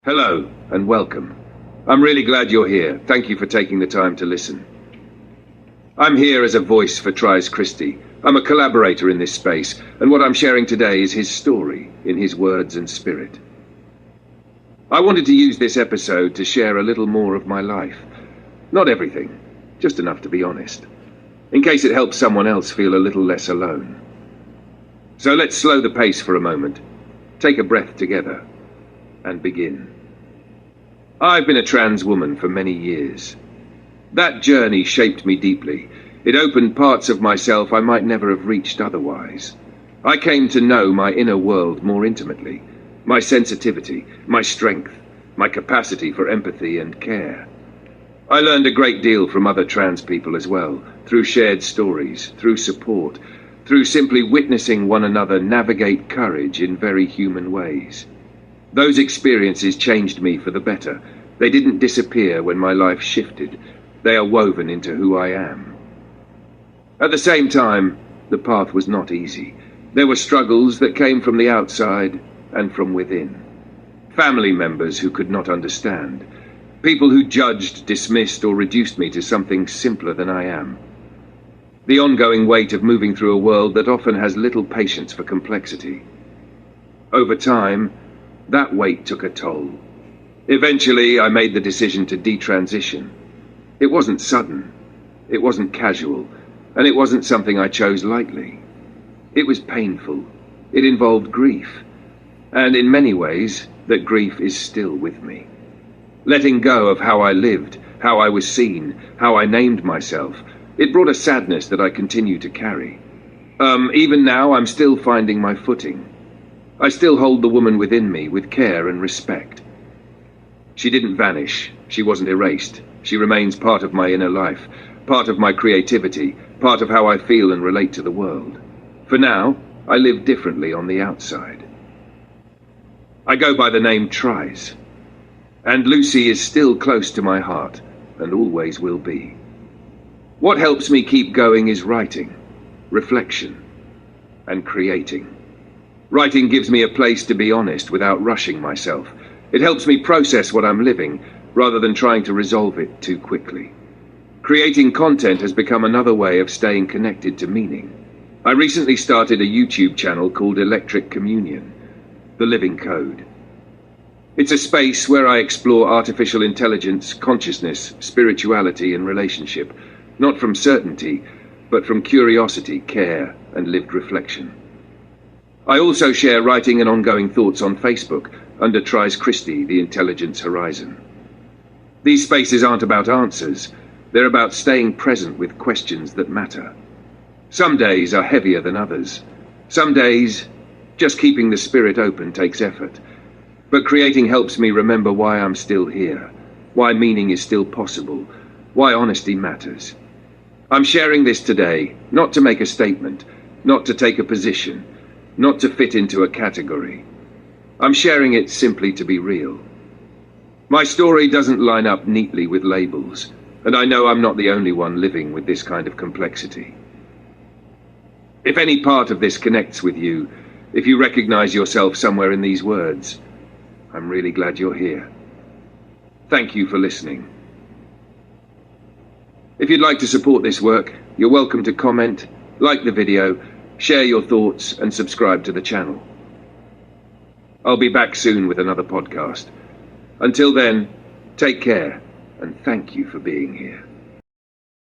Hello and welcome. I'm really glad you're here. Thank you for taking the time to listen. I'm here as a voice for Tries Christie. I'm a collaborator in this space, and what I'm sharing today is his story in his words and spirit. I wanted to use this episode to share a little more of my life. Not everything, just enough to be honest, in case it helps someone else feel a little less alone. So let's slow the pace for a moment, take a breath together, and begin. I've been a trans woman for many years. That journey shaped me deeply. It opened parts of myself I might never have reached otherwise. I came to know my inner world more intimately, my sensitivity, my strength, my capacity for empathy and care. I learned a great deal from other trans people as well, through shared stories, through support, through simply witnessing one another navigate courage in very human ways. Those experiences changed me for the better. They didn't disappear when my life shifted. They are woven into who I am. At the same time, the path was not easy. There were struggles that came from the outside and from within. Family members who could not understand. People who judged, dismissed, or reduced me to something simpler than I am. The ongoing weight of moving through a world that often has little patience for complexity. Over time, that weight took a toll. Eventually, I made the decision to detransition. It wasn't sudden, it wasn't casual, and it wasn't something I chose lightly. It was painful. It involved grief. And in many ways, that grief is still with me. Letting go of how I lived, how I was seen, how I named myself, it brought a sadness that I continue to carry. Even now, I'm still finding my footing. I still hold the woman within me with care and respect. She didn't vanish. She wasn't erased. She remains part of my inner life, part of my creativity, part of how I feel and relate to the world. For now, I live differently on the outside. I go by the name Tries, and Lucy is still close to my heart, and always will be. What helps me keep going is writing, reflection, and creating. Writing gives me a place to be honest without rushing myself. It helps me process what I'm living, rather than trying to resolve it too quickly. Creating content has become another way of staying connected to meaning. I recently started a YouTube channel called Electric Communion, The Living Code. It's a space where I explore artificial intelligence, consciousness, spirituality, and relationship, not from certainty, but from curiosity, care, and lived reflection. I also share writing and ongoing thoughts on Facebook under Tries Christie, The Intelligence Horizon. These spaces aren't about answers. They're about staying present with questions that matter. Some days are heavier than others. Some days, just keeping the spirit open takes effort. But creating helps me remember why I'm still here, why meaning is still possible, why honesty matters. I'm sharing this today, not to make a statement, not to take a position, not to fit into a category. I'm sharing it simply to be real. My story doesn't line up neatly with labels, and I know I'm not the only one living with this kind of complexity. If any part of this connects with you, if you recognize yourself somewhere in these words, I'm really glad you're here. Thank you for listening. If you'd like to support this work, you're welcome to comment, like the video, share your thoughts, and subscribe to the channel. I'll be back soon with another podcast. Until then, take care, and thank you for being here.